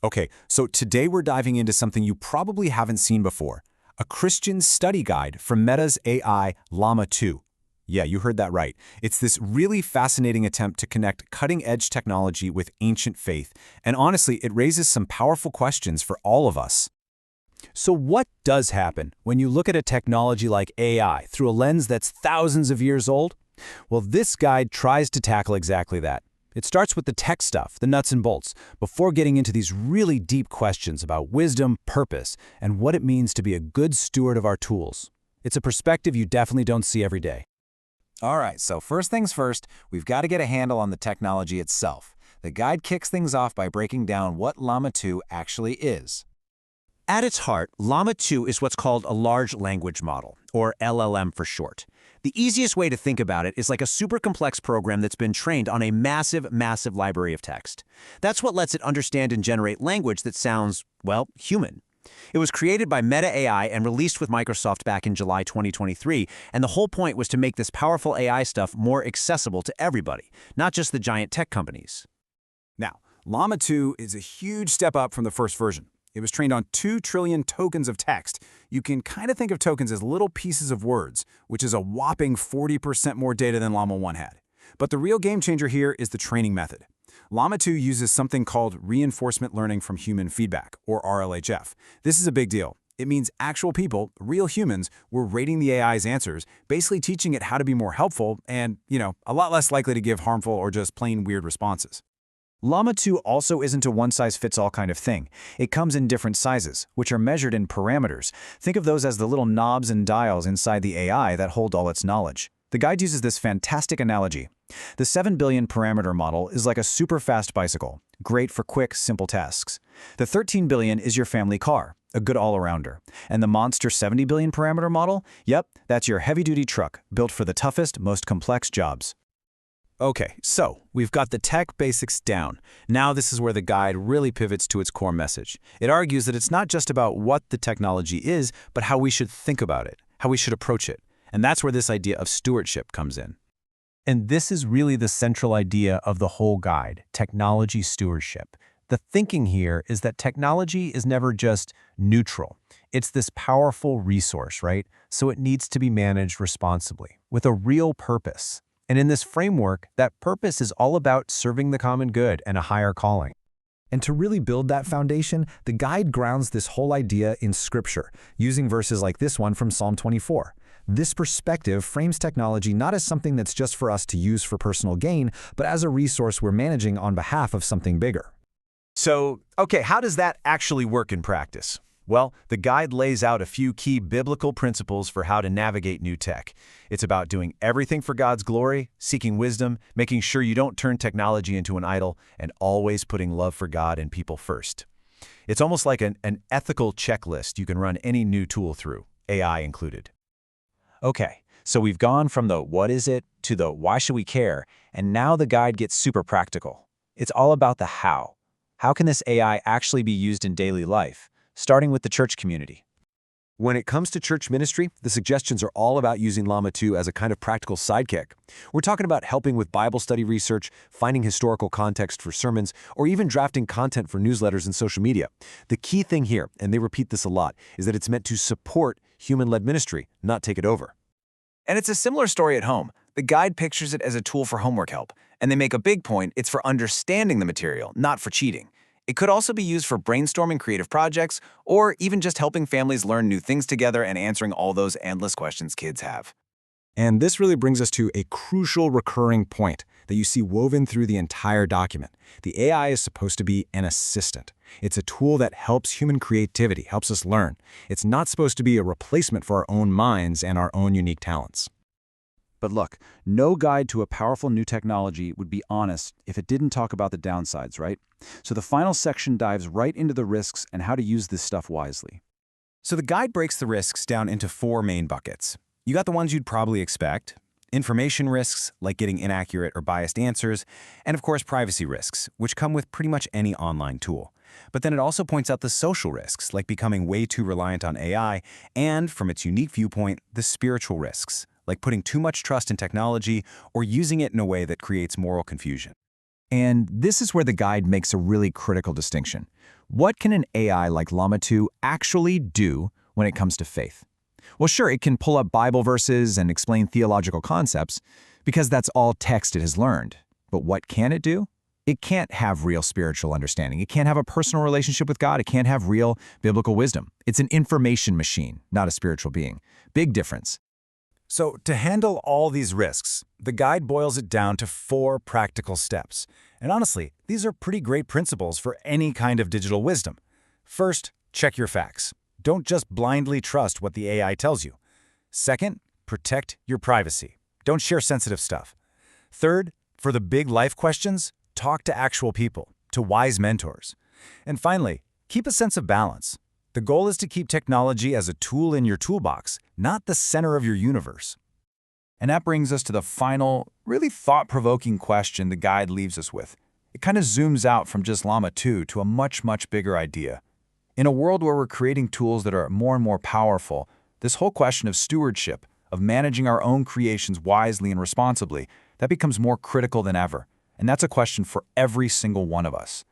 Okay, so today we're diving into something you probably haven't seen before, a Christian study guide from Meta's AI Llama 2. Yeah, you heard that right. It's this really fascinating attempt to connect cutting-edge technology with ancient faith, and honestly, it raises some powerful questions for all of us. So what does happen when you look at a technology like AI through a lens that's thousands of years old? Well, this guide tries to tackle exactly that. It starts with the tech stuff, the nuts and bolts, before getting into these really deep questions about wisdom, purpose, and what it means to be a good steward of our tools. It's a perspective you definitely don't see every day. All right, so first things first, we've got to get a handle on the technology itself. The guide kicks things off by breaking down what Llama 2 actually is. At its heart, Llama 2 is what's called a large language model, or LLM for short. The easiest way to think about it is like a super complex program that's been trained on a massive, massive library of text. That's what lets it understand and generate language that sounds, well, human. It was created by Meta AI and released with Microsoft back in July 2023, and the whole point was to make this powerful AI stuff more accessible to everybody, not just the giant tech companies. Now, Llama 2 is a huge step up from the first version. It was trained on 2 trillion tokens of text. You can kind of think of tokens as little pieces of words, which is a whopping 40% more data than Llama 1 had. But the real game changer here is the training method. Llama 2 uses something called reinforcement learning from human feedback, or RLHF. This is a big deal. It means actual people, real humans, were rating the AI's answers, basically teaching it how to be more helpful and, a lot less likely to give harmful or just plain weird responses. Llama 2 also isn't a one-size-fits-all kind of thing. It comes in different sizes, which are measured in parameters. Think of those as the little knobs and dials inside the AI that hold all its knowledge. The guide uses this fantastic analogy. The 7 billion parameter model is like a super fast bicycle, great for quick, simple tasks. The 13 billion is your family car, a good all-arounder. And the monster 70 billion parameter model? Yep, that's your heavy-duty truck, built for the toughest, most complex jobs. Okay, so we've got the tech basics down. Now this is where the guide really pivots to its core message. It argues that it's not just about what the technology is, but how we should think about it, how we should approach it. And that's where this idea of stewardship comes in. And this is really the central idea of the whole guide, technology stewardship. The thinking here is that technology is never just neutral. It's this powerful resource, right? So it needs to be managed responsibly, with a real purpose. And in this framework, that purpose is all about serving the common good and a higher calling. And to really build that foundation, the guide grounds this whole idea in Scripture, using verses like this one from Psalm 24. This perspective frames technology not as something that's just for us to use for personal gain, but as a resource we're managing on behalf of something bigger. So, okay, how does that actually work in practice? Well, the guide lays out a few key biblical principles for how to navigate new tech. It's about doing everything for God's glory, seeking wisdom, making sure you don't turn technology into an idol, and always putting love for God and people first. It's almost like an ethical checklist you can run any new tool through, AI included. Okay, so we've gone from the what is it to the why should we care, and now the guide gets super practical. It's all about the how. How can this AI actually be used in daily life? Starting with the church community. When it comes to church ministry, the suggestions are all about using Llama 2 as a kind of practical sidekick. We're talking about helping with Bible study research, finding historical context for sermons, or even drafting content for newsletters and social media. The key thing here, and they repeat this a lot, is that it's meant to support human-led ministry, not take it over. And it's a similar story at home. The guide pictures it as a tool for homework help, and they make a big point it's for understanding the material, not for cheating. It could also be used for brainstorming creative projects, or even just helping families learn new things together and answering all those endless questions kids have. And this really brings us to a crucial recurring point that you see woven through the entire document. The AI is supposed to be an assistant. It's a tool that helps human creativity, helps us learn. It's not supposed to be a replacement for our own minds and our own unique talents. But look, no guide to a powerful new technology would be honest if it didn't talk about the downsides, right? So the final section dives right into the risks and how to use this stuff wisely. So the guide breaks the risks down into 4 main buckets. You got the ones you'd probably expect: information risks, like getting inaccurate or biased answers, and of course privacy risks, which come with pretty much any online tool. But then it also points out the social risks, like becoming way too reliant on AI, and, from its unique viewpoint, the spiritual risks, like putting too much trust in technology or using it in a way that creates moral confusion. And this is where the guide makes a really critical distinction. What can an AI like Llama 2 actually do when it comes to faith? Well, sure, it can pull up Bible verses and explain theological concepts, because that's all text it has learned. But what can it do? It can't have real spiritual understanding. It can't have a personal relationship with God. It can't have real biblical wisdom. It's an information machine, not a spiritual being. Big difference. So to handle all these risks, the guide boils it down to 4 practical steps. And honestly, these are pretty great principles for any kind of digital wisdom. First, check your facts. Don't just blindly trust what the AI tells you. Second, protect your privacy. Don't share sensitive stuff. Third, for the big life questions, talk to actual people, to wise mentors. And finally, keep a sense of balance. The goal is to keep technology as a tool in your toolbox, not the center of your universe. And that brings us to the final, really thought-provoking question the guide leaves us with. It kind of zooms out from just Llama 2 to a much, much bigger idea. In a world where we're creating tools that are more and more powerful, this whole question of stewardship, of managing our own creations wisely and responsibly, that becomes more critical than ever. And that's a question for every single one of us.